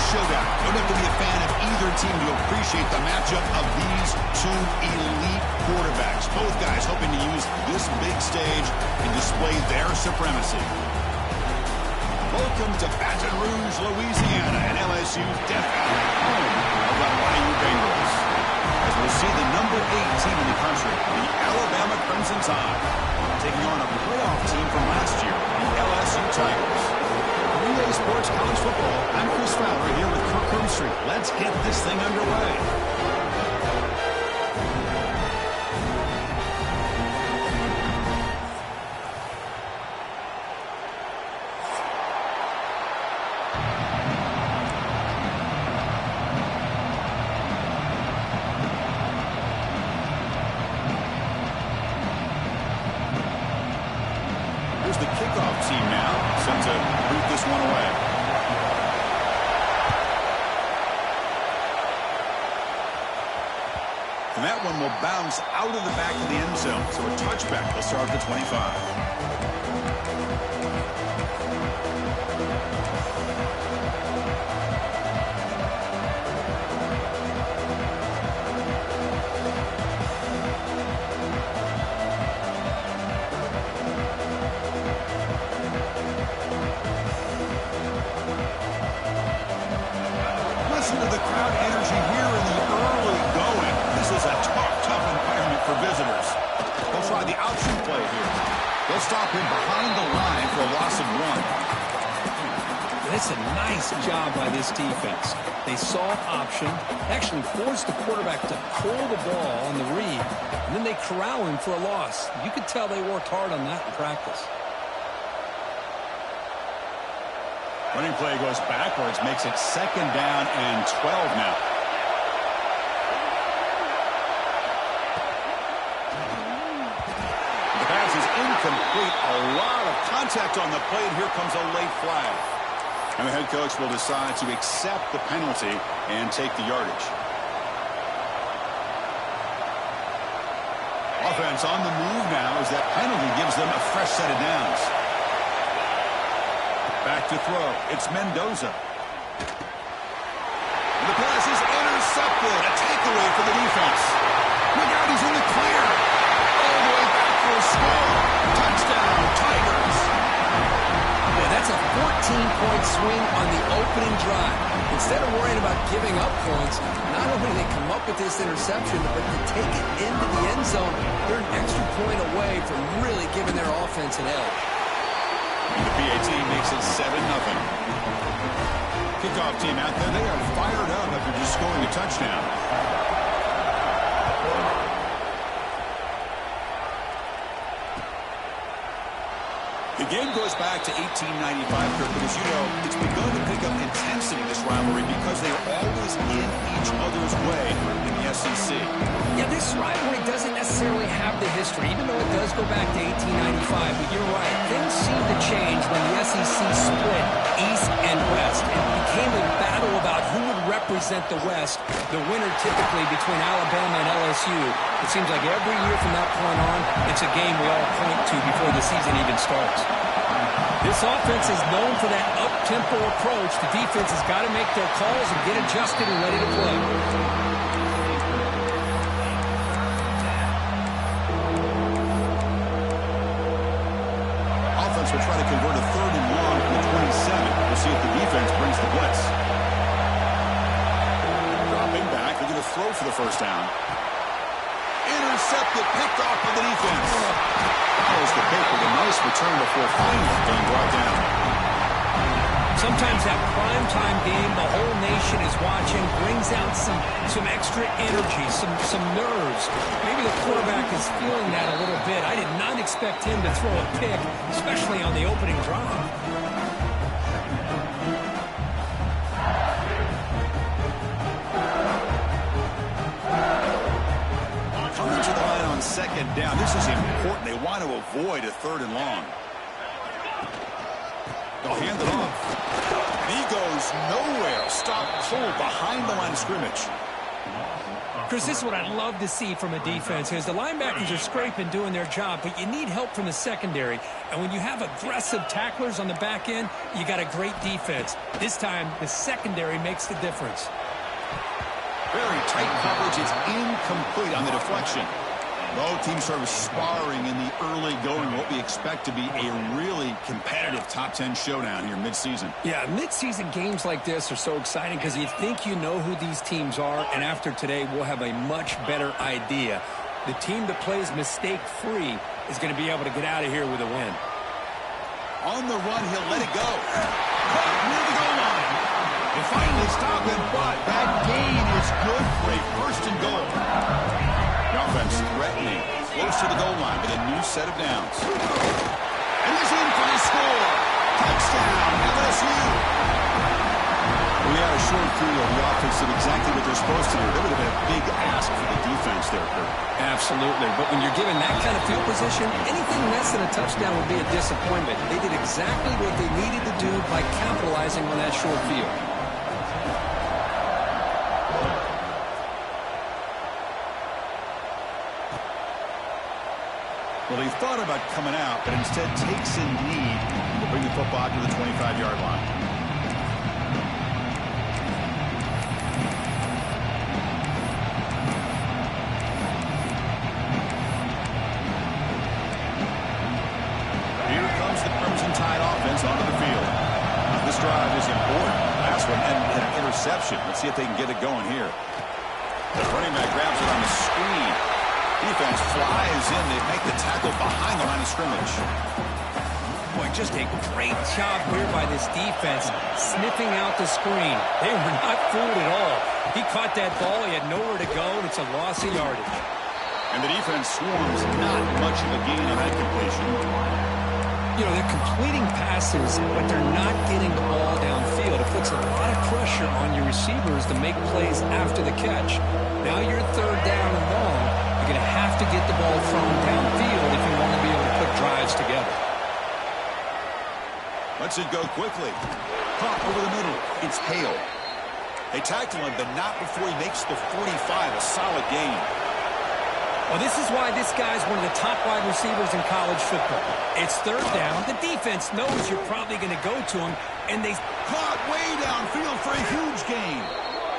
showdown. You don't have to be a fan of either team to appreciate the matchup of these two elite quarterbacks. Both guys hoping to use this big stage and display their supremacy. Welcome to Baton Rouge, Louisiana, and LSU's Death Valley, home of the Bayou Bengals. As we'll see the number 8 team in the country, the Alabama Crimson Tide, taking on a playoff team from last year, the LSU Tigers. Relay Sports College Football, I'm Chris Fowler here with Kirk Herbstreit. Let's get this thing underway. Here's the kickoff team now, set to root this one away. And that one will bounce out of the back of the end zone, so a touchback will start at the 25. Listen to the crowd energy here in the early going. This is a tough environment for visitors. They'll try the option play here. They'll stop him behind the line for a loss of 1. That's a nice job by this defense. They saw option, actually forced the quarterback to pull the ball on the read, and then they corral him for a loss. You could tell they worked hard on that in practice. Running play goes backwards, makes it 2nd down and 12 now. The pass is incomplete. A lot of contact on the play, and here comes a late flag. And the head coach will decide to accept the penalty and take the yardage. Offense on the move now as that penalty gives them a fresh set of downs. Back to throw. It's Mendoza. The pass is intercepted. A takeaway for the defense. Look out, he's in the clear. All the way back for a score. Touchdown, Tigers. Boy, that's a 14-point swing on the opening drive. Instead of worrying about giving up points, not only do they come up with this interception, but to take it into the end zone, they're an extra point away from really giving their offense an edge. And the PAT makes it 7-0. Kickoff team out there. They are fired up after just scoring a touchdown. The game goes back to 1895, Kirk, but as you know, it's begun to pick up intensity, this rivalry, because they are always in each other's way in the SEC. Yeah, this rivalry doesn't necessarily have the history, even though it does go back to 1895. But you're right, things seem to change when the SEC split East and West. It became a battle about who would represent the West, the winner typically between Alabama and LSU. It seems like every year from that point on, it's a game we all point to before the season even starts. This offense is known for that up-tempo approach. The defense has got to make their calls and get adjusted and ready to play. Offense will try to convert a 3rd and long from the 27. We'll see if the defense brings the blitz. Dropping back, they're going to throw for the first down. Intercepted, picked off by the defense. Follows the pick with a nice return before finally being brought down. Sometimes that primetime game, the whole nation is watching, brings out some extra energy, some nerves. Maybe the quarterback is feeling that a little bit. I did not expect him to throw a pick, especially on the opening drive. Coming to the line on 2nd down. This is important. They want to avoid a 3rd and long. They'll hand it off. And he goes nowhere. Stop cold behind the line of scrimmage. Chris, this is what I love to see from a defense is the linebackers are scraping, doing their job, but you need help from the secondary. And when you have aggressive tacklers on the back end, you got a great defense. This time, the secondary makes the difference. Very tight coverage. It's incomplete on the deflection. Both teams sort of sparring in the early going, what we expect to be a really competitive top 10 showdown here mid-season. Yeah, mid-season games like this are so exciting because you think you know who these teams are, and after today, we'll have a much better idea. The team that plays mistake-free is going to be able to get out of here with a win. On the run, he'll let it go. Caught near the goal line. They finally stop him, but that gain is good for a first and goal. The offense threatening, close to the goal line with a new set of downs. And he's in for the score. Touchdown, LSU. We had a short field. The offense did exactly what they're supposed to do. That would have been a big ask for the defense there, Kurt. Absolutely. But when you're given that kind of field position, anything less than a touchdown would be a disappointment. They did exactly what they needed to do by capitalizing on that short field. Well, he thought about coming out, but instead takes a knee to bring the football to the 25-yard line. Here comes the Crimson Tide offense onto the field. This drive is important. Last one ended in an interception. Let's see if they can get it going here. The running back grabs it on the screen. Defense flies in. They make the tackle behind the line of scrimmage. Boy, just a great job here by this defense, sniffing out the screen. They were not fooled at all. He caught that ball. He had nowhere to go, and it's a loss of yardage. And the defense swarms. Not much of a gain on that completion. You know, they're completing passes, but they're not getting the ball downfield. It puts a lot of pressure on your receivers to make plays after the catch. Now you're third down and long. You're going to have to get the ball thrown downfield if you want to be able to put drives together. Lets it go quickly. Caught over the middle. It's Hale. They tackle him, but not before he makes the 45. A solid gain. Well, this is why this guy's one of the top wide receivers in college football. It's third down. The defense knows you're probably going to go to him, and they caught way downfield for a huge gain.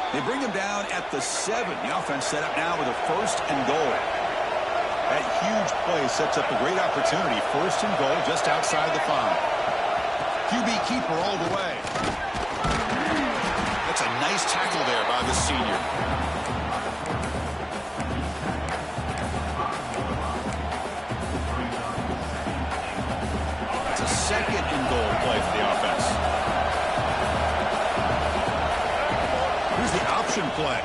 They bring him down at the 7. The offense set up now with a first and goal. That huge play sets up a great opportunity. First and goal just outside the 5. QB keeper all the way. That's a nice tackle there by the senior. It's a second and goal play for the offense. Here's the option play.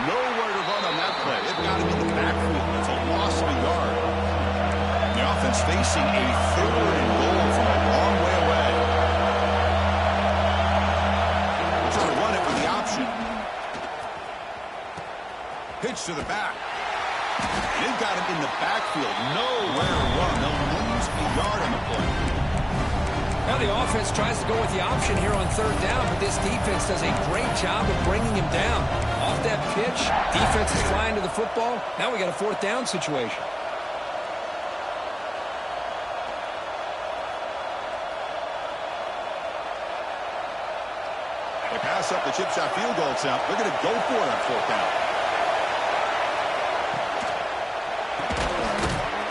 Nowhere to run on that play. They've got him in the backfield. It's a loss of a yard. The offense facing a third and goal from a long way away. They're trying to run it with the option. Pitch to the back. They've got him in the backfield. Nowhere to run. They'll lose a yard on the play. Now the offense tries to go with the option here on third down, but this defense does a great job of bringing him down. Off that pitch, defense is flying to the football. Now we got a fourth down situation. They pass up the chip shot field goal attempt. They're going to go for it on fourth down.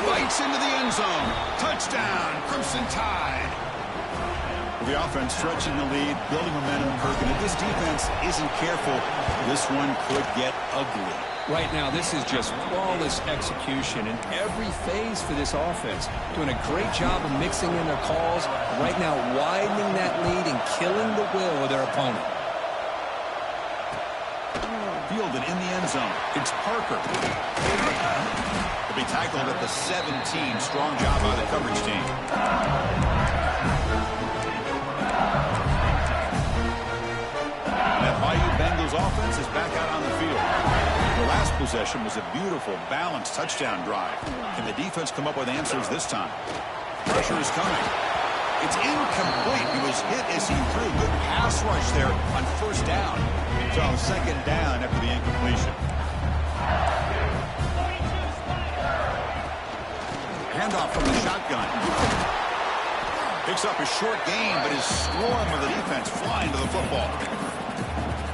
Bites into the end zone. Touchdown, Crimson Tide. The offense stretching the lead, building momentum, Kirk. And if this defense isn't careful, this one could get ugly. Right now, this is just flawless execution in every phase for this offense. Doing a great job of mixing in their calls. Right now, widening that lead and killing the will of their opponent. Fielded in the end zone. It's Parker. He'll be tackled at the 17. Strong job by the coverage team. Offense is back out on the field. The last possession was a beautiful, balanced touchdown drive. Can the defense come up with answers this time? Pressure is coming. It's incomplete. He was hit as he threw. Good pass rush there on first down. So second down after the incompletion. handoff from the shotgun. Picks up a short gain, but his swarm of the defense flying to the football.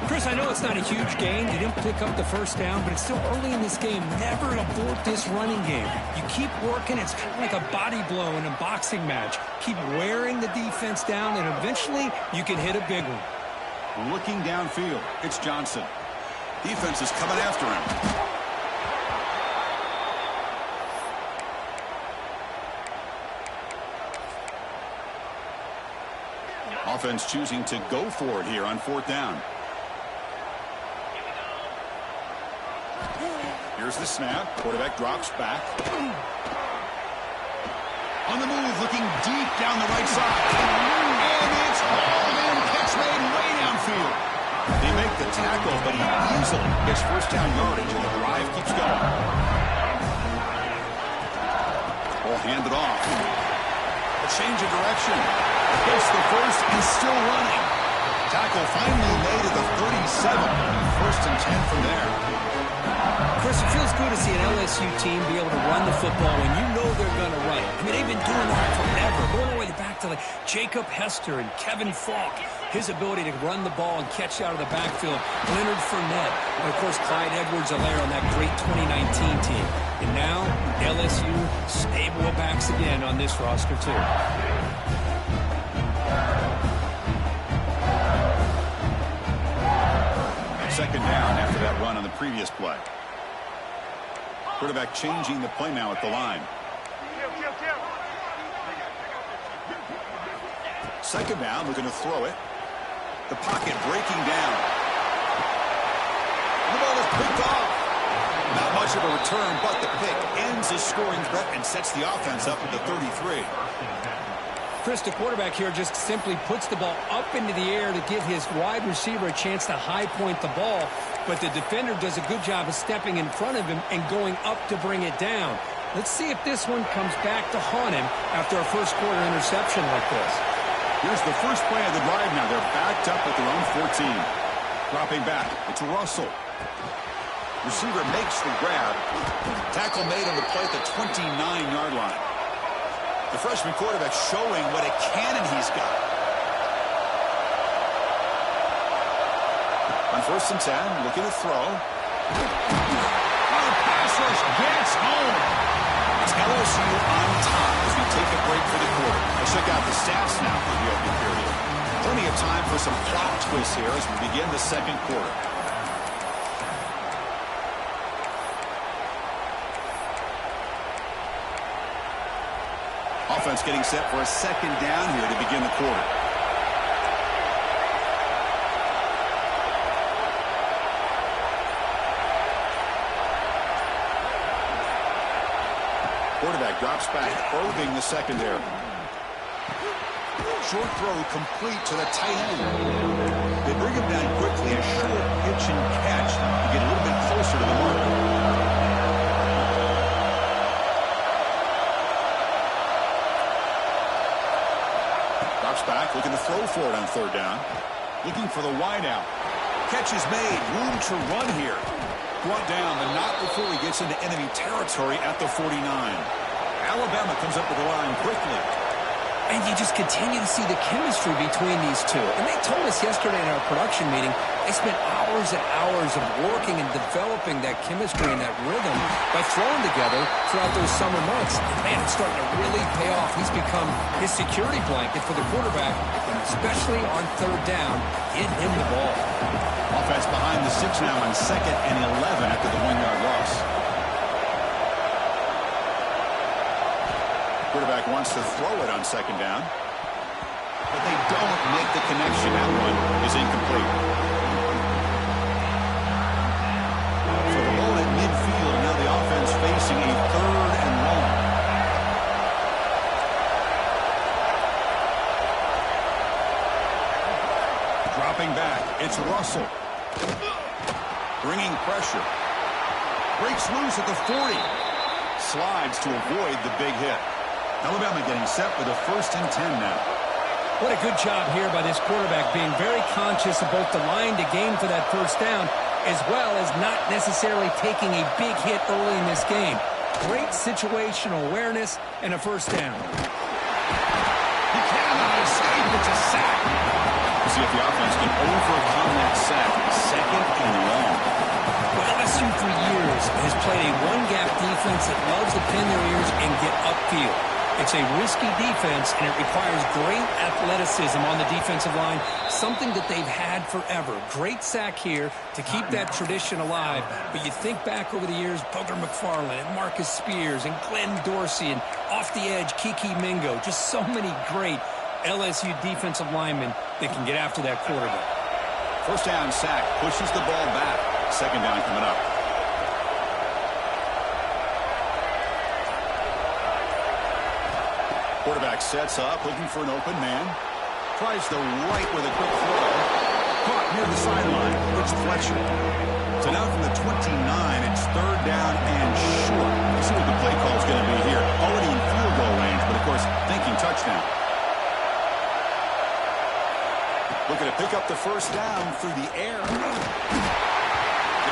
Chris, I know it's not a huge gain. They didn't pick up the first down, but it's still early in this game. Never abort this running game. You keep working. It's kind of like a body blow in a boxing match. Keep wearing the defense down, and eventually you can hit a big one. Looking downfield, it's Johnson. Defense is coming after him. Offense choosing to go for it here on fourth down. Here's the snap. Quarterback drops back. On the move, looking deep down the right side. And it's hauled in. Catch made way downfield. They make the tackle, but he easily gets first down yardage, and the drive keeps going. Ball handed off. A change of direction. Gets the first and still running. Tackle finally made at the 37. First and 10 from there. Chris, it feels good to see an LSU team be able to run the football when you know they're going to run it. I mean, they've been doing that forever, going all the way back to like Jacob Hester and Kevin Falk. His ability to run the ball and catch out of the backfield. Leonard Fournette, and of course Clyde Edwards-Helaire on that great 2019 team. And now LSU stable of backs again on this roster too. Second down after that run on the previous play. Quarterback changing the play now at the line. Second down, looking to throw it. The pocket breaking down. The ball is picked off. Not much of a return, but the pick ends the scoring threat and sets the offense up at the 33. Chris, the quarterback here just simply puts the ball up into the air to give his wide receiver a chance to high point the ball, but the defender does a good job of stepping in front of him and going up to bring it down. Let's see if this one comes back to haunt him after a first quarter interception like this. Here's the first play of the drive now. They're backed up at their own 14. Dropping back, it's Russell. Receiver makes the grab. Tackle made on the play at the 29-yard line. The freshman quarterback showing what a cannon he's got. On first and 10, looking to throw. Oh, pass rush gets home. It's LSU on top as we take a break for the quarter. Let's check out the stats now for the opening period. Plenty of time for some plot twists here as we begin the second quarter. Offense getting set for a second down here to begin the quarter. Quarterback drops back, probing the secondary. Short throw complete to the tight end. They bring him down quickly, a short pitch and catch to get a little bit closer to the marker. Back, looking to throw for it on third down. Looking for the wide out. Catch is made. Room to run here. Brought down, but not before he gets into enemy territory at the 49. Alabama comes up with the line quickly. And you just continue to see the chemistry between these two. And they told us yesterday in our production meeting, they spent hours and hours of working and developing that chemistry and that rhythm by throwing together throughout those summer months. And man, it's starting to really pay off. He's become his security blanket for the quarterback, and especially on third down, get him the ball. Offense behind the 6 now on second and 11 after the 1-yard loss. Quarterback wants to throw it on second down, but they don't make the connection. That one is incomplete. So the ball at midfield, now the offense facing a third and long. Dropping back, it's Russell. Bringing pressure. Breaks loose at the 40. Slides to avoid the big hit. Alabama getting set for the first and 10 now. What a good job here by this quarterback, being very conscious of both the line to gain for that first down, as well as not necessarily taking a big hit early in this game. great situational awareness and a first down. He cannot escape. It's a sack. We'll see if the offense can overcome that sack. Second and long. Well, LSU for years has played a one-gap defense that loves to pin their ears and get upfield. It's a risky defense, and it requires great athleticism on the defensive line, something that they've had forever. Great sack here to keep that tradition alive. But you think back over the years, Booger McFarland and Marcus Spears and Glenn Dorsey and off the edge, Kiki Mingo. Just so many great LSU defensive linemen that can get after that quarterback. First down sack pushes the ball back. Second down coming up. Quarterback sets up, looking for an open man. Tries the right with a quick throw. Caught near the sideline. It's Fletcher. So now from the 29, it's third down and short. We'll see what the play call is going to be here. Already in field goal range, but of course, thinking touchdown. Looking to pick up the first down through the air. The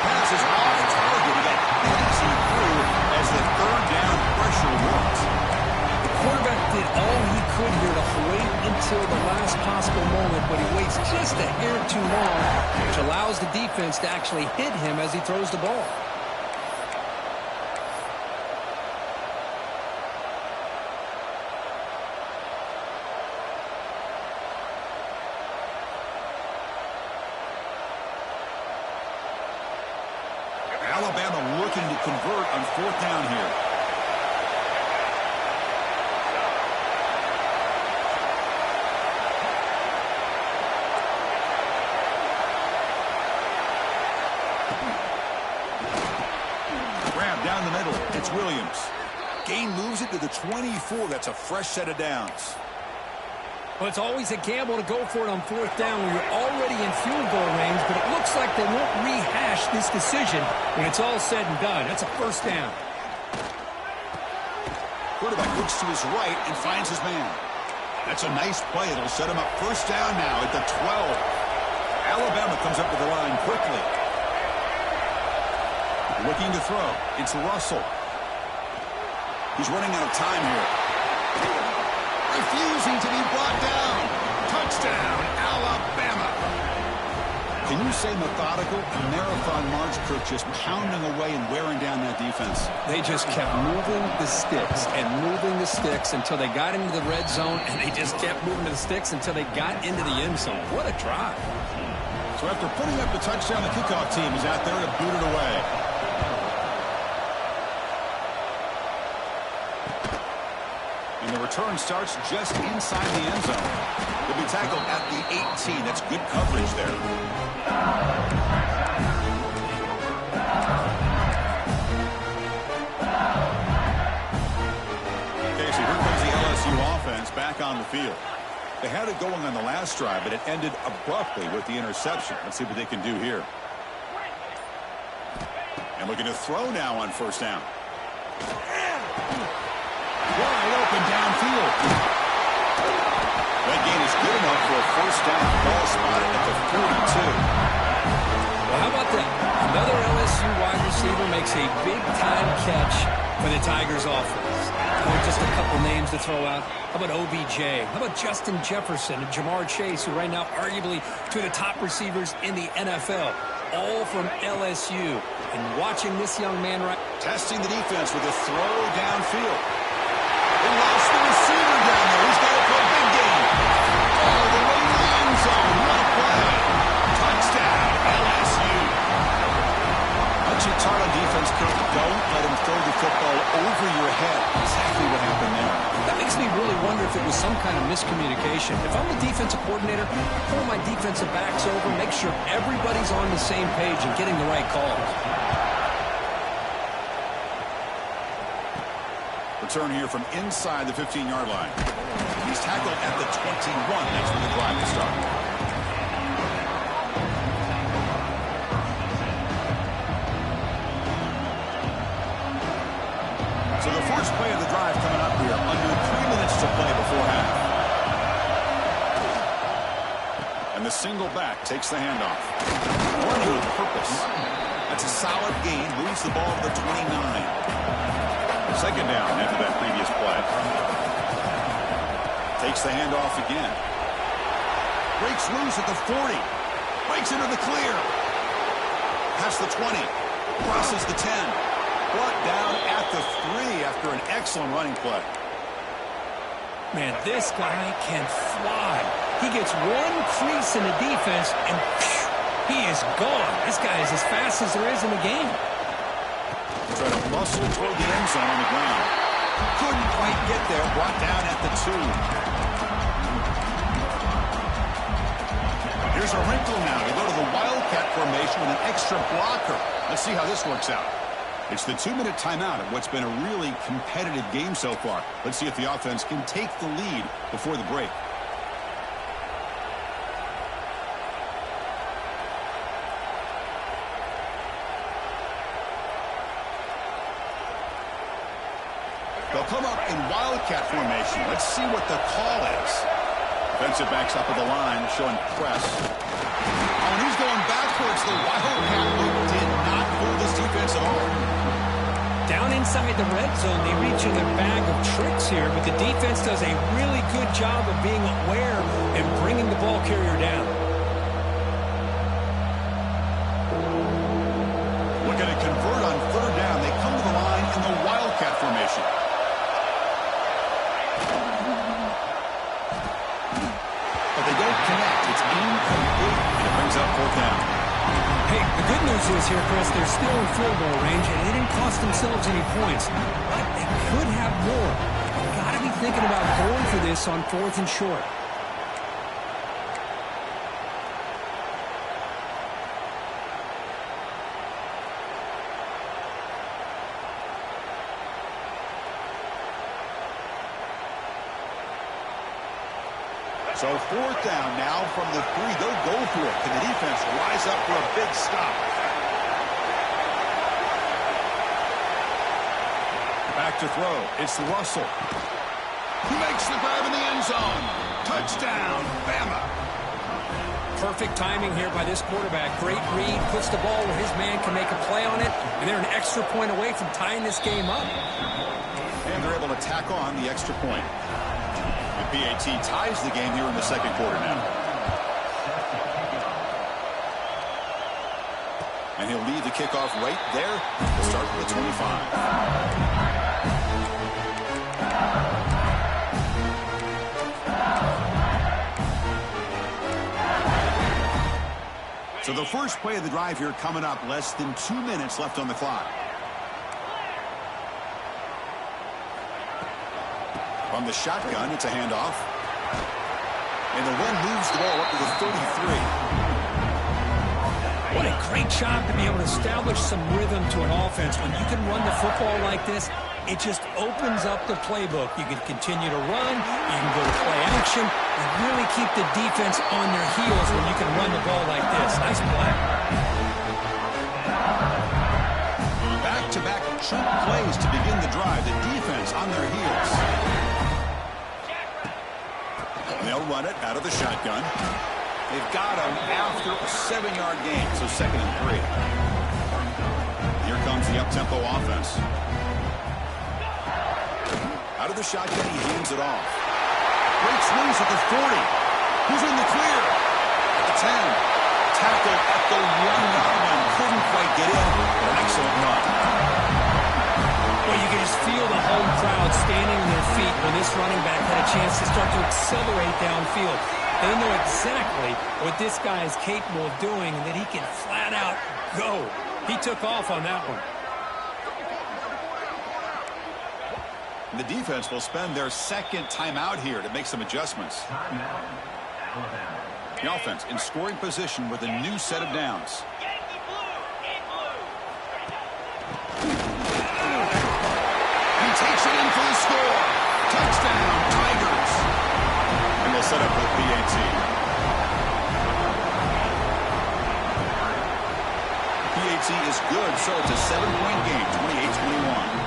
pass is off target. He got easy through as the third down pressure works. Quarterback did all he could here to wait until the last possible moment, but he waits just a hair too long, which allows the defense to actually hit him as he throws the ball. Alabama looking to convert on fourth down here. Down the middle, it's Williams. Gain moves it to the 24. That's a fresh set of downs. Well, it's always a gamble to go for it on fourth down when you're already in field goal range, but it looks like they won't rehash this decision when it's all said and done. That's a first down. Quarterback looks to his right and finds his man. That's a nice play. It'll set him up first down now at the 12. Alabama comes up to the line quickly. Looking to throw. It's Russell. He's running out of time here. Refusing to be brought down. Touchdown, Alabama. Can you say methodical? A marathon march, Kirk, just pounding away and wearing down that defense. They just kept moving the sticks and moving the sticks until they got into the red zone, and they just kept moving the sticks until they got into the end zone. What a drive. So after putting up the touchdown, the kickoff team is out there to boot it away. And the return starts just inside the end zone. He'll be tackled at the 18. That's good coverage there. Okay, so here comes the LSU offense back on the field. They had it going on the last drive, but it ended abruptly with the interception. Let's see what they can do here. And looking to throw now on first down. Wide open downfield. That gain is good enough for a first down. Ball spotted at the 42. Well, how about that? Another LSU wide receiver makes a big-time catch for the Tigers offense. Just a couple names to throw out. How about OBJ? How about Justin Jefferson and Jamar Chase, who right now arguably two of the top receivers in the NFL, all from LSU. And watching this young man right... Testing the defense with a throw downfield. They lost the receiver down there. He's got it for a big game. Oh, the way to the end zone. What a play. Touchdown, LSU. Once you're taught on defense, Kirk, don't let him throw the football over your head. Exactly what happened there. That makes me really wonder if it was some kind of miscommunication. If I'm the defensive coordinator, pull my defensive backs over, make sure everybody's on the same page and getting the right calls. Return here from inside the 15-yard line. He's tackled at the 21. That's where the drive will start. So the first play of the drive coming up here. Under 3 minutes to play before half. And the single back takes the handoff. Running with purpose. That's a solid gain. Moves the ball to the 29. second down after that previous play. Takes the handoff again. Breaks loose at the 40. Breaks into the clear. Past the 20. Crosses the 10. Brought down at the 3 after an excellent running play. Man, this guy can fly. He gets one crease in the defense, and phew, he is gone. This guy is as fast as there is in the game. Try to muscle toward the end zone on the ground. Couldn't quite get there. Brought down at the 2. Here's a wrinkle now. They go to the Wildcat formation with an extra blocker. Let's see how this works out. It's the 2-minute timeout of what's been a really competitive game so far. Let's see if the offense can take the lead before the break. They'll come up in Wildcat formation. Let's see what the call is. Defensive backs up at the line, showing press. Oh, and he's going backwards. The Wildcat look did not fool this defense at all. Down inside the red zone, they reach in a bag of tricks here, but the defense does a really good job of being aware and bringing the ball carrier down. Looking to convert on third down. They come to the line in the Wildcat formation. But they don't connect. It's incomplete, and it brings up fourth down. Hey, the good news is here, Chris, they're still in field goal range, and they didn't cost themselves any points. But they could have more. You've got to be thinking about going for this on 4th and short. So fourth down now from the 3. They'll go for it. Can the defense rise up for a big stop? Back to throw. It's Russell. He makes the grab in the end zone. Touchdown, Bama. Perfect timing here by this quarterback. Great read, puts the ball where his man can make a play on it, and they're an extra point away from tying this game up. And they're able to tack on the extra point. The PAT ties the game here in the second quarter now. And he'll lead the kickoff right there to start with the 25. So the first play of the drive here coming up, less than 2 minutes left on the clock. From the shotgun, it's a handoff. And the run moves the ball up to the 33. What a great job to be able to establish some rhythm to an offense. When you can run the football like this, it just opens up the playbook. You can continue to run, you can go to play action, and really keep the defense on their heels when you can run the ball like this. Nice play. Back-to-back chunk plays to begin the drive. The defense on their heels. And they'll run it out of the shotgun. They've got him after a 7-yard gain, so 2nd and 3. Here comes the up-tempo offense. Out of the shotgun, he hands it off. Breaks loose at the 40. Who's in the clear? At the 10. Tackle at the 1-yard line. Couldn't quite get in, but an excellent run. Well, you can just feel the home crowd standing on their feet when this running back had a chance to start to accelerate downfield. They know exactly what this guy is capable of doing and that he can flat out go. He took off on that one. The defense will spend their second timeout here to make some adjustments. The offense in scoring position with a new set of downs. He takes it in for the score. Touchdown, Tigers. And they'll set up with PAT. PAT is good, so it's a 7-point game, 28-21.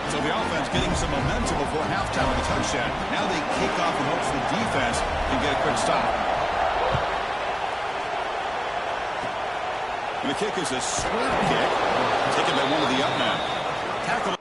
So the offense getting some momentum before halftime with a touchdown. Now they kick off in hopes the defense can get a quick stop. And the kick is a square kick, taken by one of the up men. Tackle.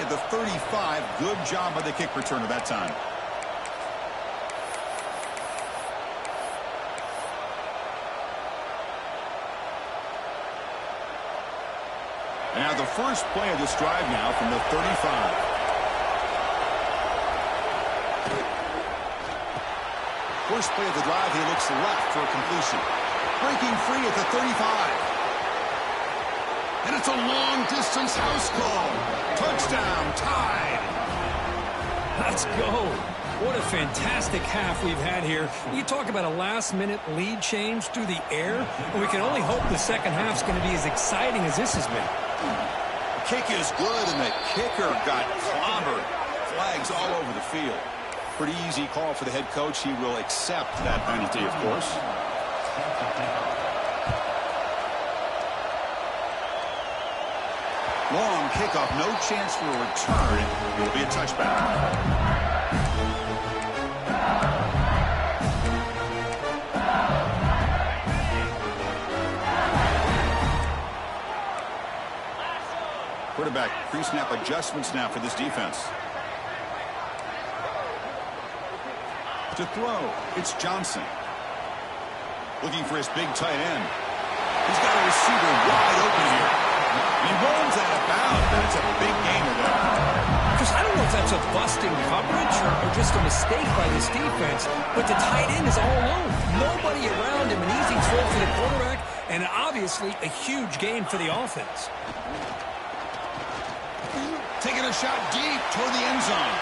at the 35. Good job by the kick returner that time. And now the first play of this drive now from the 35. First play of the drive, he looks left for a completion. Breaking free at the 35. And it's a long-distance house call. Touchdown, tied. Let's go. What a fantastic half we've had here. You talk about a last-minute lead change through the air, and we can only hope the second half's going to be as exciting as this has been. The kick is good, and the kicker got clobbered. Flags all over the field. Pretty easy call for the head coach. He will accept that penalty, of course. Long kickoff, no chance for a return. It will be a touchback. Quarterback pre-snap adjustments now for this defense. To throw, it's Johnson. Looking for his big tight end. He's got a receiver wide open here. He rolls out of bounds, but it's a big gainer there. Because I don't know if that's a busting coverage or just a mistake by this defense, but the tight end is all alone. Nobody around him, an easy throw for the quarterback, and obviously a huge gain for the offense. Taking a shot deep toward the end zone.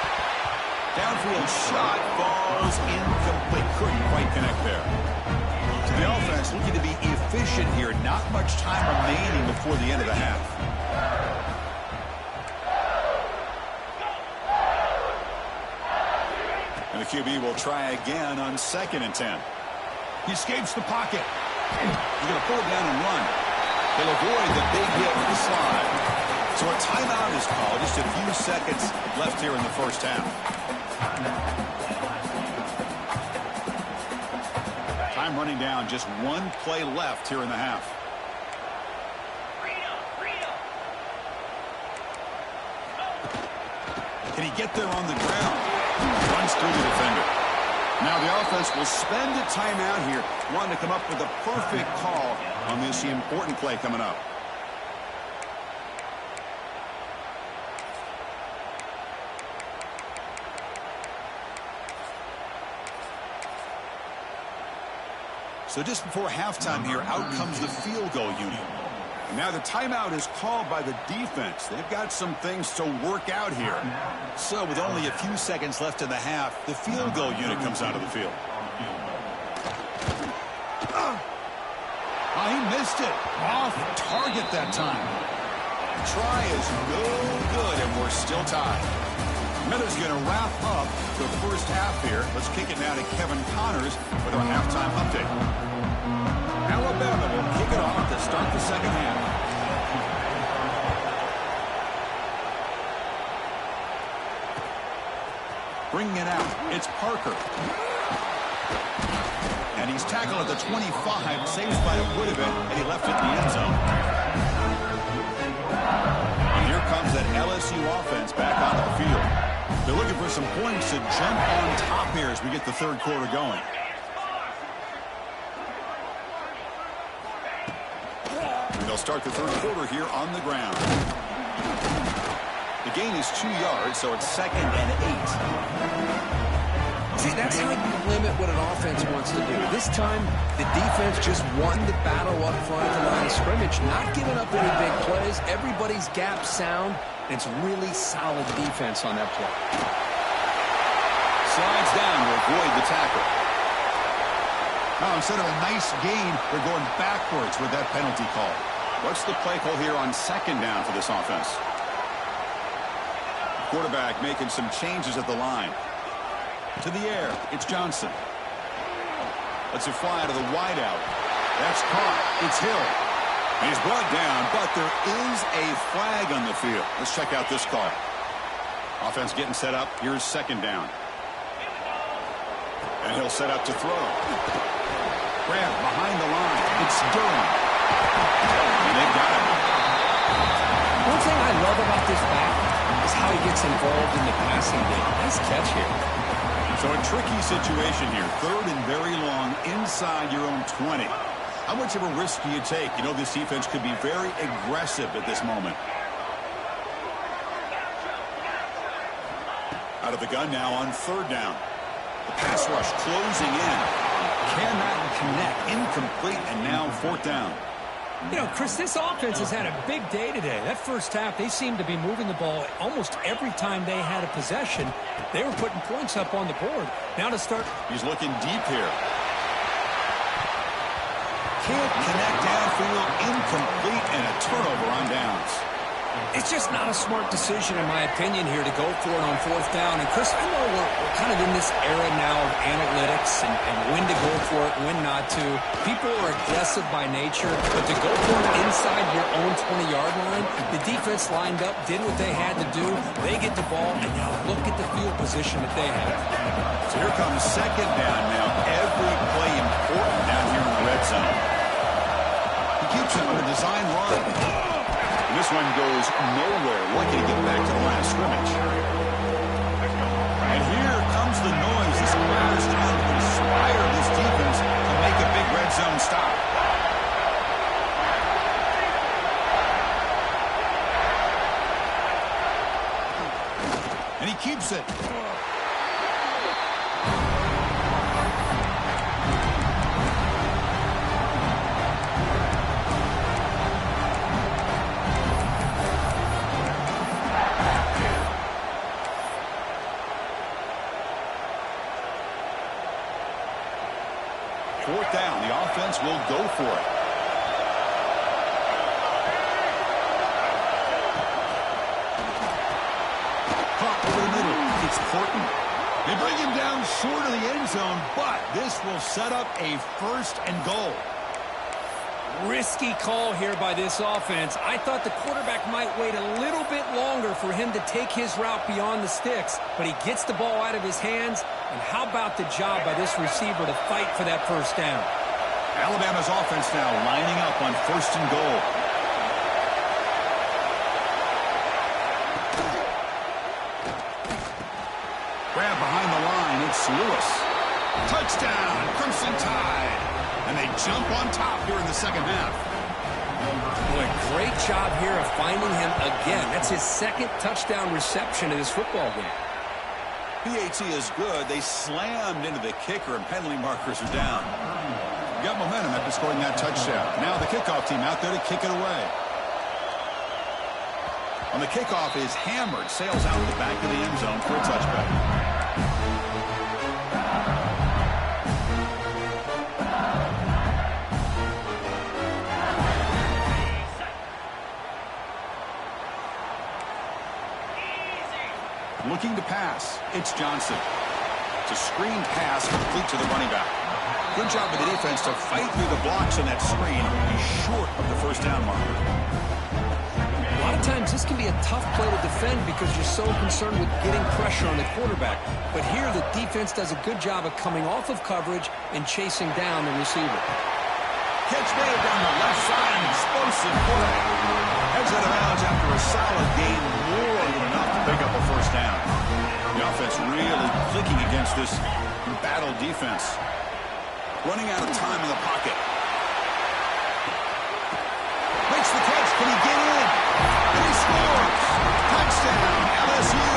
Downfield shot falls incomplete. Couldn't quite connect there. So the offense looking to be efficient here. Not much time remaining before the end of the half. And the QB will try again on 2nd and 10. He escapes the pocket. He's going to pull it down and run. He'll avoid the big hit with the slide. So a timeout is called. Just a few seconds left here in the first half. Time running down. Just one play left here in the half. Can he get there on the ground? Runs through the defender. Now the offense will spend a timeout here, wanting to come up with a perfect call on this important play coming up. So just before halftime here, out comes the field goal unit. And now the timeout is called by the defense. They've got some things to work out here. So with only a few seconds left in the half, the field goal unit comes out of the field. He missed it. Off target that time. Try is no good, and we're still tied. Miller's going to wrap up the first half here. Let's kick it now to Kevin Connors with our halftime update. Alabama will kick it off to start the second half. Bringing it out, it's Parker. And he's tackled at the 25, saves by a would have been, and he left it in the end zone. And here comes that LSU offense back onto the field. They're looking for some points to jump on top here as we get the third quarter going. And they'll start the third quarter here on the ground. The gain is 2 yards, so it's 2nd and 8. See, that's how you limit what an offense wants to do. This time, the defense just won the battle up front at the line of scrimmage, not giving up any big plays. Everybody's gap sound. It's really solid defense on that play. Slides down to avoid the tackle. Now, instead of a nice gain, they're going backwards with that penalty call. What's the play call here on 2nd down for this offense? Quarterback making some changes at the line. To the air, it's Johnson. Lets it fly to the wideout. That's caught. It's Hill. He's brought down, but there is a flag on the field. Let's check out this call. Offense getting set up. Here's 2nd down. And he'll set up to throw. Grab behind the line. It's Durham. And they've got him. One thing I love about this back is how he gets involved in the passing game. Nice catch here. So a tricky situation here. 3rd and very long inside your own 20. How much of a risk do you take? You know, this defense could be very aggressive at this moment. Out of the gun now on 3rd down. The pass rush closing in. Cannot connect. Incomplete, and now 4th down. You know, Chris, this offense has had a big day today. That first half, they seemed to be moving the ball almost every time they had a possession. They were putting points up on the board. Now to start. He's looking deep here. Can't connect downfield. Incomplete, and a turnover on downs. It's just not a smart decision, in my opinion, here to go for it on 4th down. And, Chris, I know we're kind of in this era now of analytics and when to go for it, when not to. People are aggressive by nature, but to go for it inside your own 20-yard line, the defense lined up, did what they had to do. They get the ball, and now look at the field position that they have. So here comes 2nd down now. Every play important down here in the red zone. He keeps it on a design run. This one goes nowhere. Lucky to get back to the line of scrimmage. And here comes the noise. This wears down to inspire this defense to make a big red zone stop. And he keeps it. 4th down. The offense will go for it. Caught over the middle. It's Horton. They bring him down short of the end zone, but this will set up a 1st and goal. Risky call here by this offense. I thought the quarterback might wait a little bit longer for him to take his route beyond the sticks, but he gets the ball out of his hands. And how about the job by this receiver to fight for that 1st down? Alabama's offense now lining up on 1st and goal. Grab behind the line. It's Lewis. Touchdown, Crimson Tide. And they jump on top here in the 2nd half. Boy, great job here of finding him again. That's his 2nd touchdown reception in this football game. PAT is good. They slammed into the kicker, and penalty markers are down. Got momentum after scoring that touchdown. Now the kickoff team out there to kick it away. On the kickoff is hammered, sails out the back of the end zone for a touchback. Looking to pass. It's Johnson. It's a screen pass complete to the running back. Good job of the defense to fight through the blocks on that screen. He's short of the 1st down marker. A lot of times this can be a tough play to defend because you're so concerned with getting pressure on the quarterback. But here the defense does a good job of coming off of coverage and chasing down the receiver. Catch made down the left side. Explosive play. Heads out of bounds after a solid gain. More than enough to pick up a 1st down. The offense really clicking against this battle defense. Running out of time in the pocket. Makes the catch. Can he get in? And he scores. Touchdown, LSU.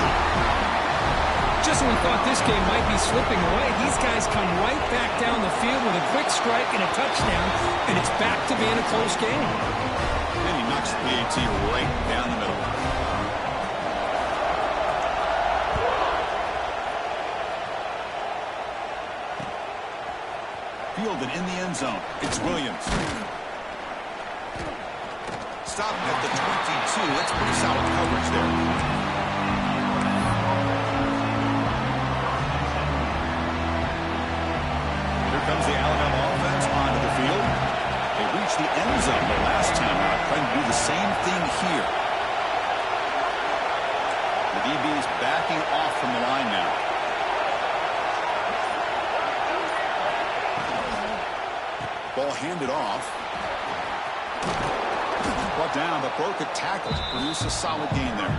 Just when we thought this game might be slipping away, these guys come right back down the field with a quick strike and a touchdown, and it's back to being a close game. And he knocks the PAT right down the middle. Fielded in the end zone. It's Williams. Stopped at the 22. That's pretty solid coverage there. Here comes the Alabama offense onto the field. They reached the end zone the last time out. Trying to do the same thing here. The DB is backing off from the line now. Ball handed off. Brought down, but broke a tackle to produce a solid gain there.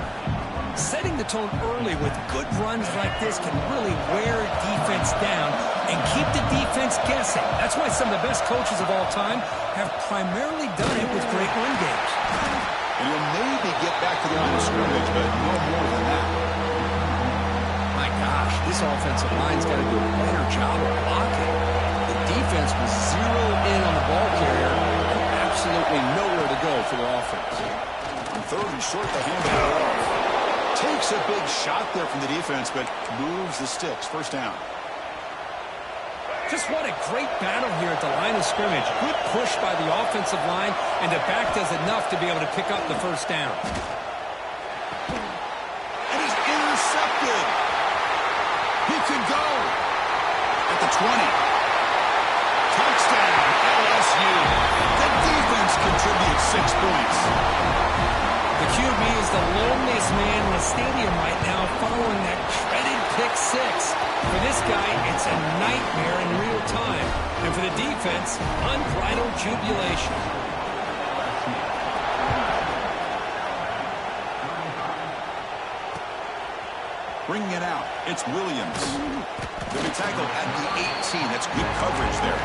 Setting the tone early with good runs like this can really wear defense down and keep the defense guessing. That's why some of the best coaches of all time have primarily done it with great run games. And he'll maybe get back to the line of scrimmage, but no more than that. My gosh, this offensive line's got to do a better job of blocking. The defense was zeroed in on the ball carrier and absolutely nowhere to go for the offense. On 3rd and short, the handoff off. Takes a big shot there from the defense, but moves the sticks. First down. Just what a great battle here at the line of scrimmage. Good push by the offensive line, and the back does enough to be able to pick up the first down. And he's intercepted. He can go at the 20. Touchdown, LSU. The defense contributes 6 points. The QB is the loneliest man in the stadium right now following that dreaded pick 6. For this guy, it's a nightmare in real time. And for the defense, unbridled jubilation. Bringing it out, it's Williams. They'll be tackled at the 18. That's good coverage there.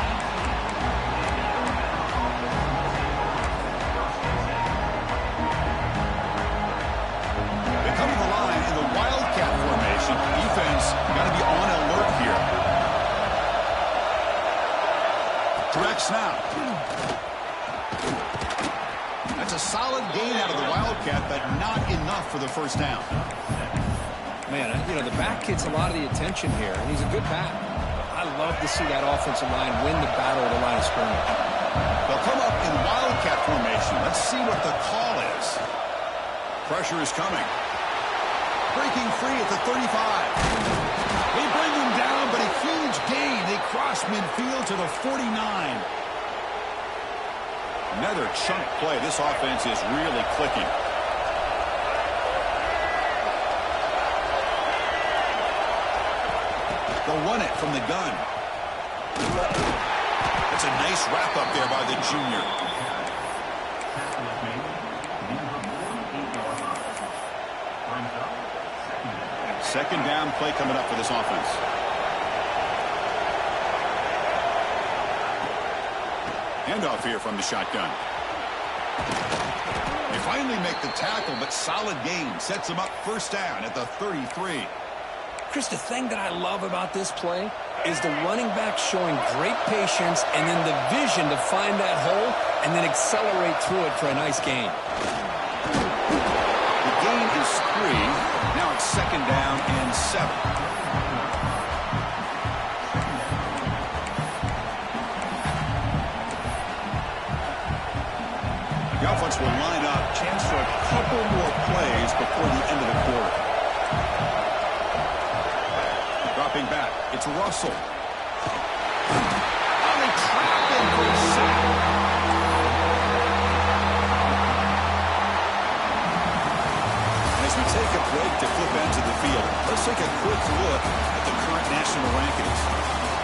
They come to the line in the Wildcat formation. Defense got to be on alert here. Direct snap. That's a solid gain out of the Wildcat, but not enough for the first down. Man, you know, the back gets a lot of the attention here, and he's a good back. I love to see that offensive line win the battle at the line of scrimmage. They'll come up in Wildcat formation. Let's see what the call is. Pressure is coming. Breaking free at the 35. They bring him down, but a huge gain. They cross midfield to the 49. Another chunk play. This offense is really clicking. They'll run it from the gun. That's a nice wrap-up there by the junior. Second down play coming up for this offense. Handoff here from the shotgun. They finally make the tackle, but solid gain. Sets them up first down at the 33. Chris, the thing that I love about this play is the running back showing great patience and then the vision to find that hole and then accelerate through it for a nice gain. The gain is 3. Now it's second down and 7. The offense will line up. Chance for a couple more plays before the end of the quarter. Dropping back, it's Russell. Oh, they trap him for a sack. As we take a break to flip into the field, let's take a quick look at the current national rankings.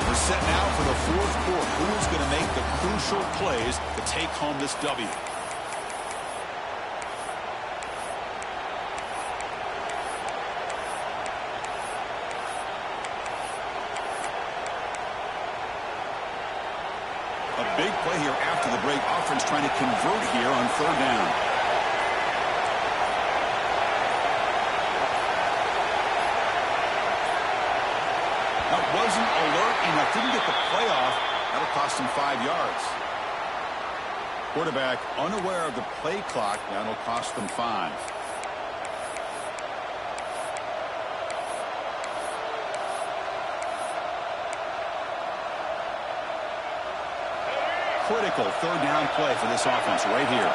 We're set now for the 4th quarter. Who's going to make the crucial plays to take home this W? A big play here after the break. Offense trying to convert here on 3rd down. That wasn't alert enough. Didn't get the play off. That'll cost him 5 yards. Quarterback unaware of the play clock. That'll cost them 5. Critical 3rd down play for this offense right here.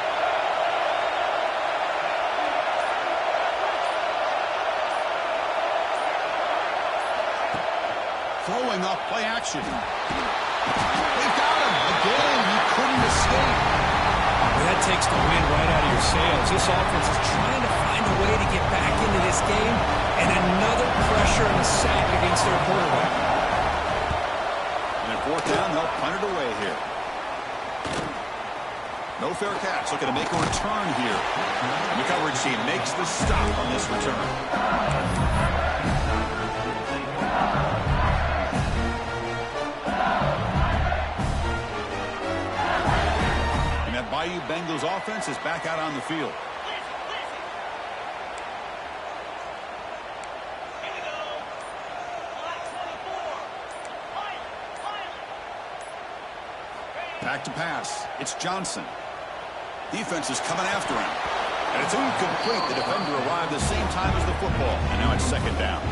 Throwing up play action. They've got him. Again, he couldn't escape. Well, that takes the wind right out of your sails. This offense is trying to find a way to get back into this game, and another pressure and a sack against their quarterback. And at 4th down, they'll punt it away here. No fair catch. Looking to make a return here. And the coverage team makes the stop on this return. And that Bayou Bengals offense is back out on the field. Back to pass. It's Johnson. Defense is coming after him. And it's incomplete. The defender arrived the same time as the football. And now it's second down.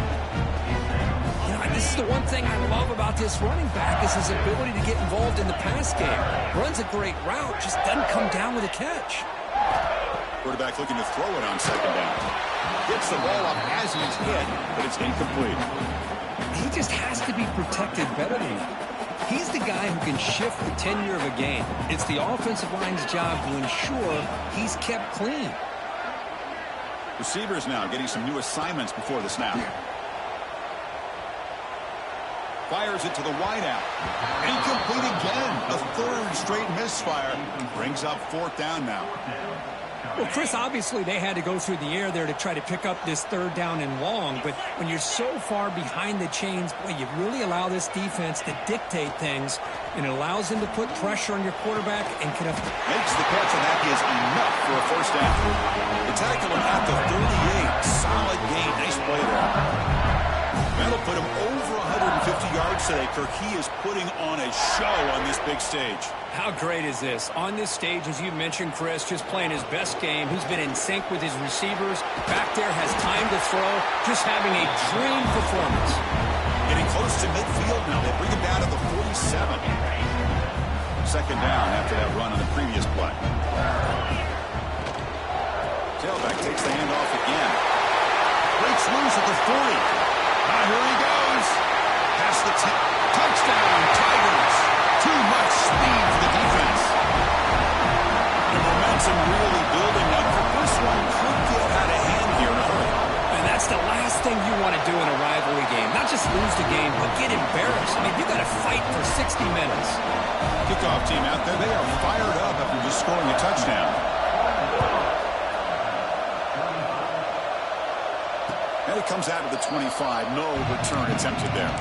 You know, this is the one thing I love about this running back is his ability to get involved in the pass game. Runs a great route, just doesn't come down with a catch. Quarterback looking to throw it on second down. Gets the ball up as he's hit, but it's incomplete. He just has to be protected better than that. He's the guy who can shift the tenure of a game. It's the offensive line's job to ensure he's kept clean. Receivers now getting some new assignments before the snap. Fires it to the wideout. Incomplete again. A third straight misfire. Brings up fourth down now. Well, Chris, obviously they had to go through the air there to try to pick up this third down and long, but when you're so far behind the chains, boy, you really allow this defense to dictate things, and it allows them to put pressure on your quarterback and can... Makes the catch, and that is enough for a first down. The tackle him at the 38. Solid gain. Nice play there. That'll put him over 150 yards today. Kirk, he is putting on a show on this big stage. How great is this? On this stage, as you mentioned, Chris, just playing his best game. He's been in sync with his receivers. Back there, has time to throw. Just having a dream performance. Getting close to midfield now. They bring him down to the 47. Second down after that run on the previous play. Tailback takes the handoff again. Breaks loose at the 40. Now here he goes. Past the 10. Touchdown, Tigers. Too much speed for the defense. The momentum really building now. This one could get out of hand here in a hurry. And that's the last thing you want to do in a rivalry game. Not just lose the game, but get embarrassed. I mean, you got to fight for 60 minutes. Kickoff team out there, they are fired up after just scoring a touchdown. And it comes out of the 25. No return attempted there.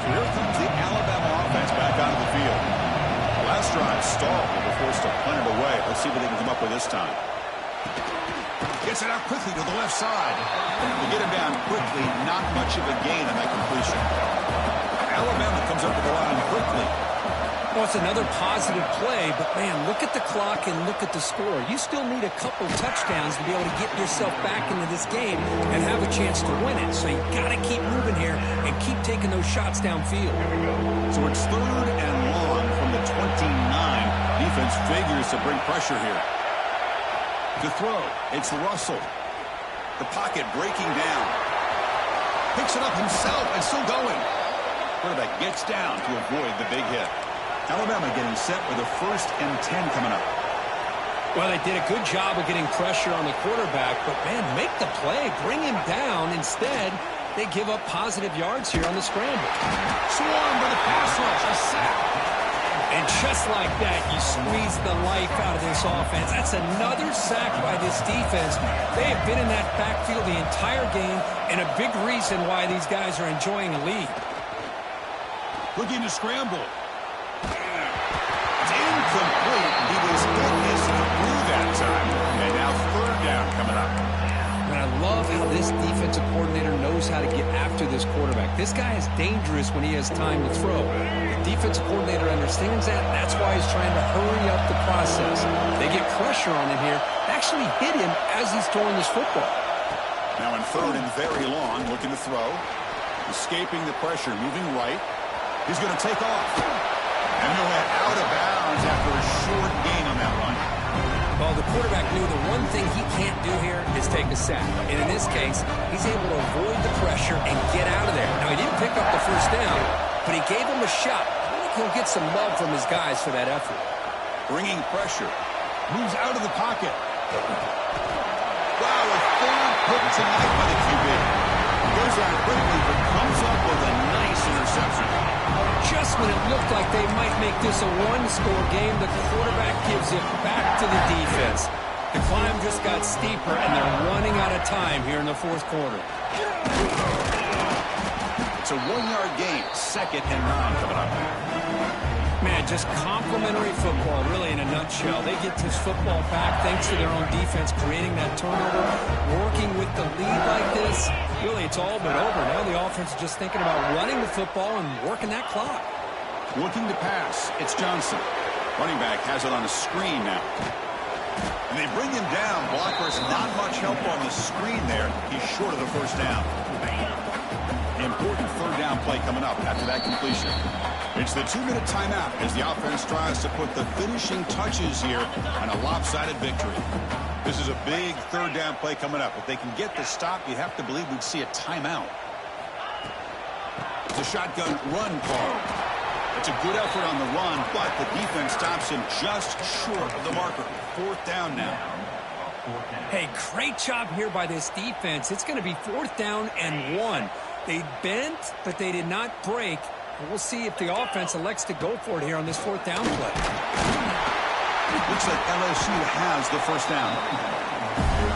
Here comes the Alabama offense back onto the field. Last drive stalled. They were forced to punt it away. Let's see what they can come up with this time. Gets it out quickly to the left side. To get him down quickly, not much of a gain on that completion. Alabama comes up with the line quickly. Well, it's another positive play, but, man, look at the clock and look at the score. You still need a couple touchdowns to be able to get yourself back into this game and have a chance to win it. So you got to keep moving here and keep taking those shots downfield. So it's third and long from the 29. Defense figures to bring pressure here. To throw, it's Russell. The pocket breaking down. Picks it up himself and still going. Quarterback gets down to avoid the big hit. Alabama getting set with a 1st and 10 coming up. Well, they did a good job of getting pressure on the quarterback, but, man, make the play. Bring him down. Instead, they give up positive yards here on the scramble. Swarm with a pass rush, a sack. And just like that, you squeeze the life out of this offense. That's another sack by this defense. They have been in that backfield the entire game, and a big reason why these guys are enjoying a lead. Looking to scramble. It's incomplete. He was goodness through that time. And now third down coming up. And I love how this defensive coordinator knows how to get after this quarterback. This guy is dangerous when he has time to throw. The defensive coordinator understands that. That's why he's trying to hurry up the process. They get pressure on him here. Actually hit him as he's throwing this football. Now in third and very long, looking to throw. Escaping the pressure, moving right. He's going to take off. And he'll head out of bounds after a short gain on that run. Well, the quarterback knew the one thing he can't do here is take a sack. And in this case, he's able to avoid the pressure and get out of there. Now, he didn't pick up the first down, but he gave him a shot. I think he'll get some love from his guys for that effort. Bringing pressure. Moves out of the pocket. Wow, a third put tonight by the QB. Go throws out quickly, but comes up with a nice interception. Just when it looked like they might make this a one-score game, the quarterback gives it back to the defense. The climb just got steeper, and they're running out of time here in the fourth quarter. It's a 1-yard gain, 2nd and 9 coming up. Man, just complimentary football, really, in a nutshell. They get this football back thanks to their own defense, creating that turnover, working with the lead like this. Really, it's all but over. Now the offense is just thinking about running the football and working that clock. Looking to pass, it's Johnson. Running back has it on a screen now. And they bring him down. Blockers not much help on the screen there. He's short of the first down. Important 3rd down play coming up after that completion. It's the 2-minute timeout as the offense tries to put the finishing touches here on a lopsided victory. This is a big 3rd down play coming up. If they can get the stop, you have to believe we'd see a timeout. It's a shotgun run call. It's a good effort on the run, but the defense stops him just short of the marker. 4th down now. Hey, great job here by this defense. It's going to be 4th down and 1. They bent, but they did not break. And we'll see if the offense elects to go for it here on this 4th down play. Looks like LSU has the first down.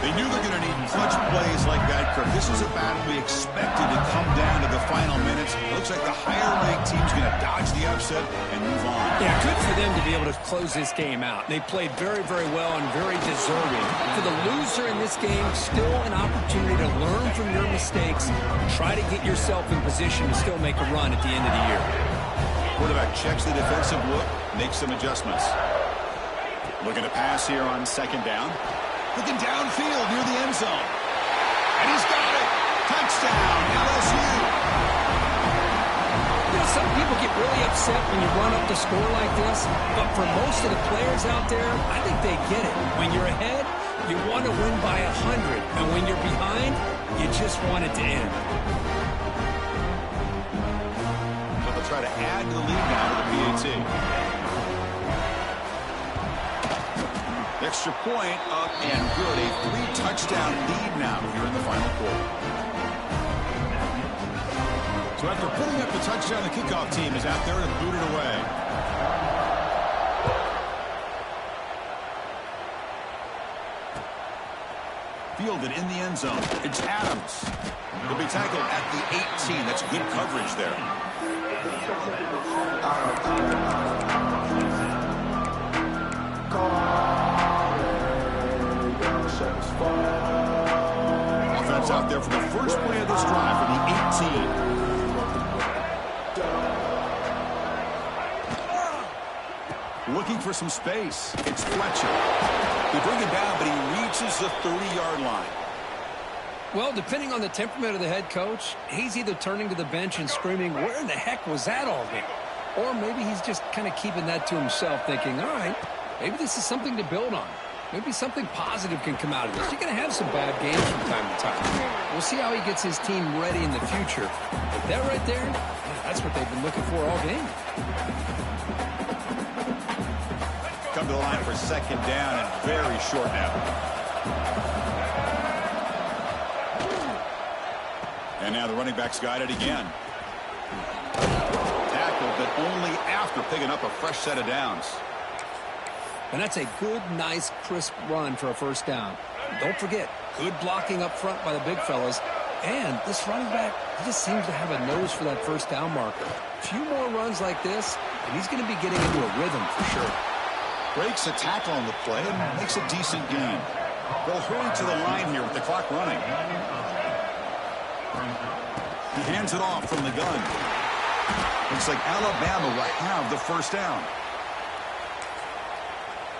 They knew they're going to need clutch plays like that, Kirk. This is a battle we expected to come down to the final minutes. It looks like the higher-ranked team's going to dodge the upset and move on. Yeah, good for them to be able to close this game out. They played very, very well and very deserving. For the loser in this game, still an opportunity to learn from your mistakes, try to get yourself in position to still make a run at the end of the year. Quarterback checks the defensive look, makes some adjustments. Looking to pass here on 2nd down. Looking downfield near the end zone. And he's got it. Touchdown, LSU. You know, some people get really upset when you run up the score like this, but for most of the players out there, I think they get it. When you're ahead, you want to win by 100, and when you're behind, you just want it to end. So they'll try to add to the lead now with the PAT. Extra point up and good. A 3-touchdown lead now here in the final quarter. So after putting up the touchdown, the kickoff team is out there to boot it away. Fielded in the end zone. It's Adams. He'll be tackled at the 18. That's good coverage there. Offense out there for the first play of this drive for the 18. Looking for some space. It's Fletcher. They bring him down, but he reaches the 30-yard line. Well, depending on the temperament of the head coach, he's either turning to the bench and screaming, where in the heck was that all game? Or maybe he's just kind of keeping that to himself, thinking, all right, maybe this is something to build on. Maybe something positive can come out of this. You're going to have some bad games from time to time. We'll see how he gets his team ready in the future. But that right there, that's what they've been looking for all game. Come to the line for 2nd down and very short now. And now the running back's got it again. Tackled, but only after picking up a fresh set of downs. And that's a good, nice, crisp run for a first down. Don't forget, good blocking up front by the big fellas. And this running back, he just seems to have a nose for that first down marker. A few more runs like this, and he's going to be getting into a rhythm for sure. Breaks a tackle on the play and makes a decent gain. They'll hurry to the line here with the clock running. He hands it off from the gun. Looks like Alabama will have the first down.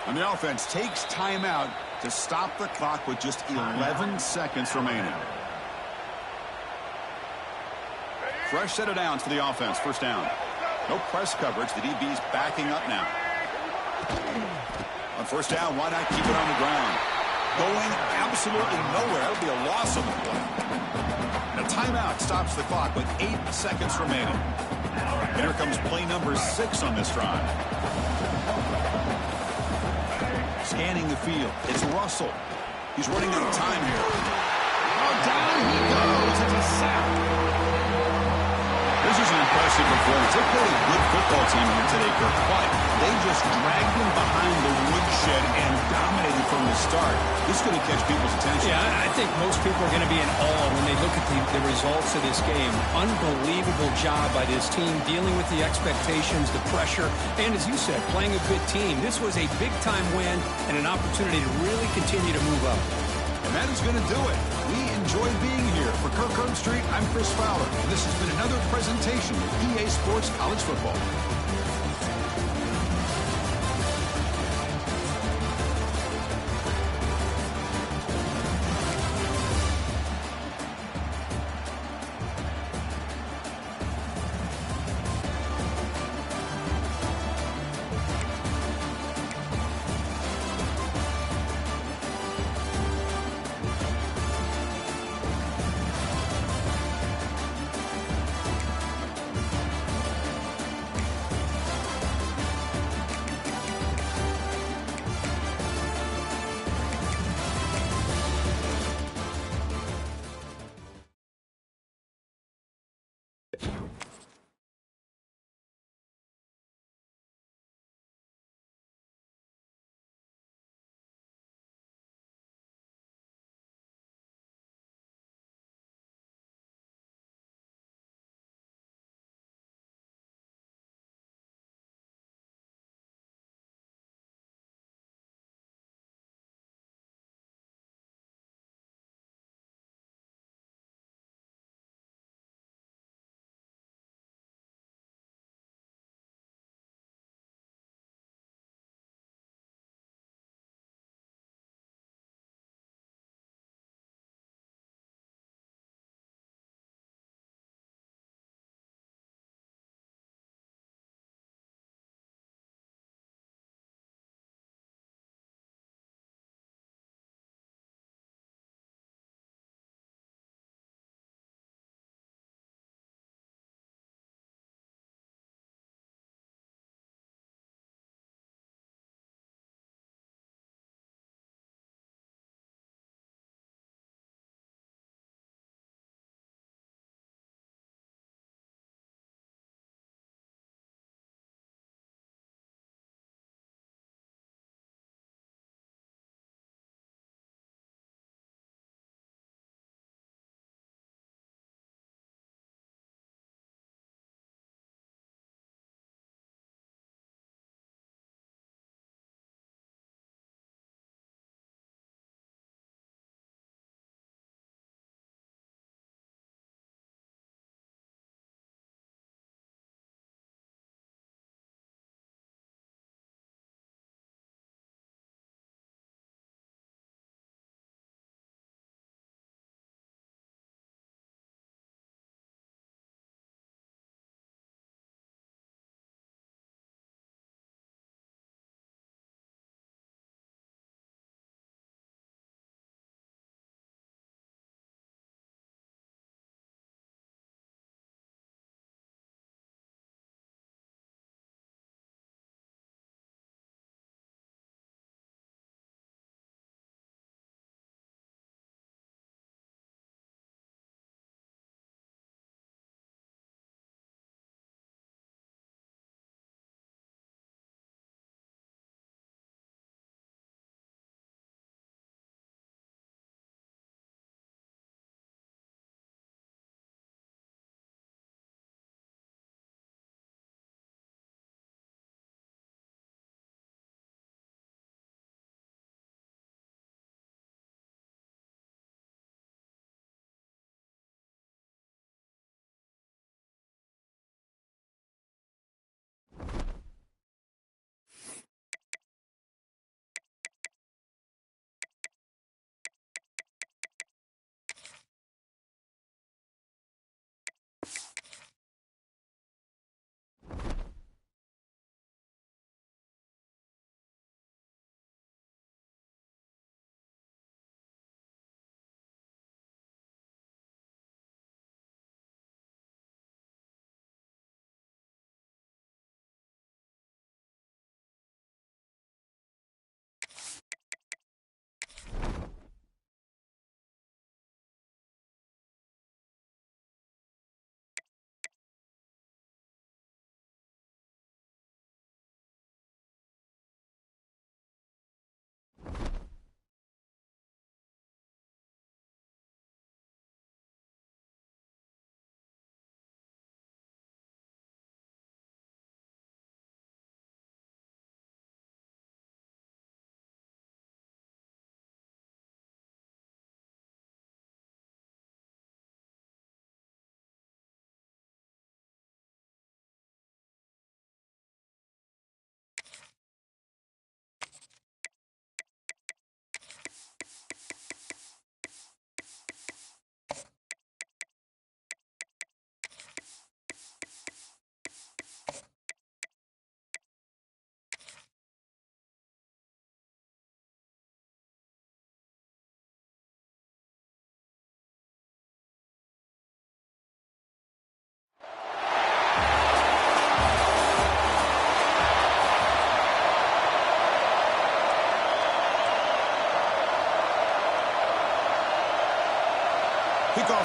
And the offense takes timeout to stop the clock with just 11 seconds remaining. Fresh set of downs for the offense. First down. No press coverage. The DB's backing up now. On first down, why not keep it on the ground? Going absolutely nowhere. That would be a loss on the play. And a timeout stops the clock with 8 seconds remaining. And here comes play number 6 on this drive. Scanning the field. It's Russell. He's running out of time here. Oh, down he goes. It's a sack. This is an impressive performance. They played a good football team here today, Kirk, but they just dragged them behind the woodshed and dominated from the start. This is going to catch people's attention. Yeah, I think most people are going to be in awe when they look at the results of this game. Unbelievable job by this team dealing with the expectations, the pressure, and as you said, playing a good team. This was a big-time win and an opportunity to really continue to move up. And that is going to do it. We enjoyed being here. For Kirk Herbstreit, I'm Chris Fowler. And this has been another presentation of EA Sports College Football.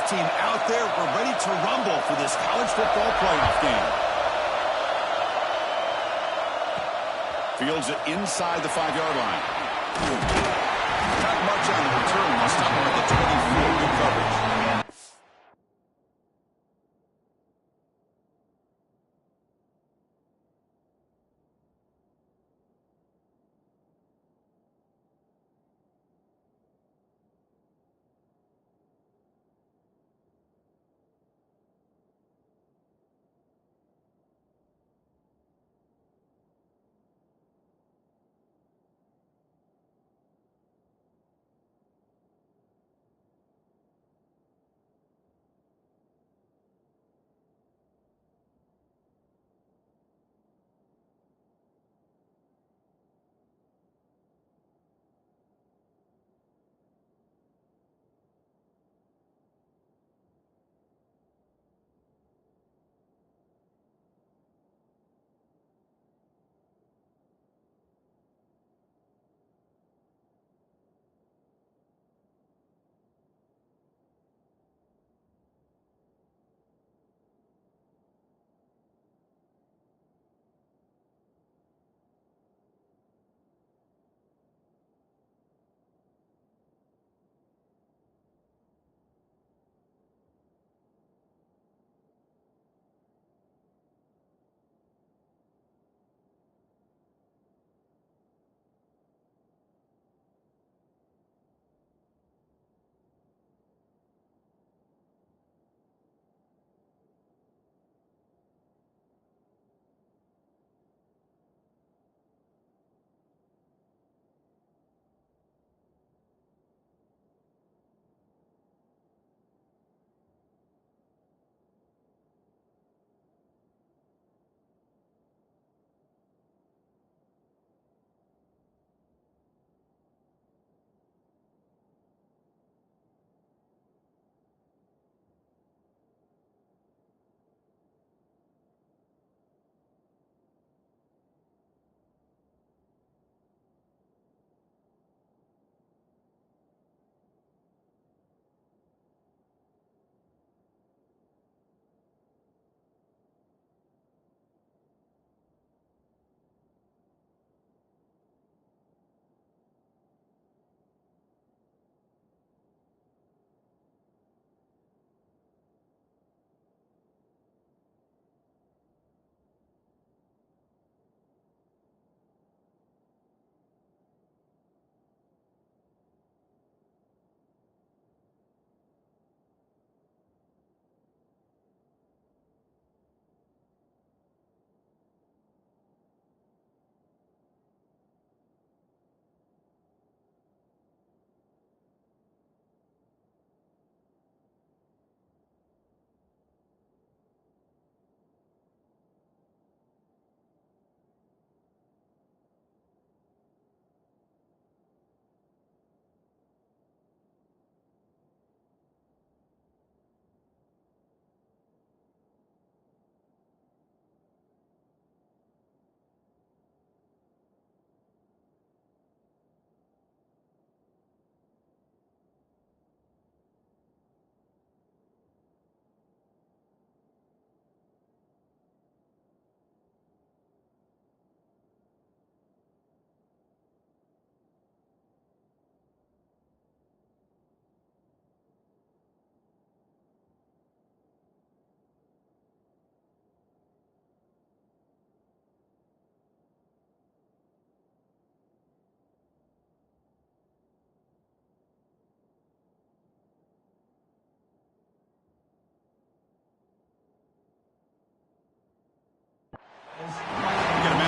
team out there. We're ready to rumble for this college football playoff game. Fields it inside the 5-yard line. Not much on the return. They'll stop him at the 24. Good coverage.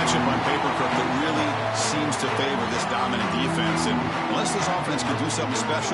On paper, Kirk, that really seems to favor this dominant defense. And unless this offense can do something special,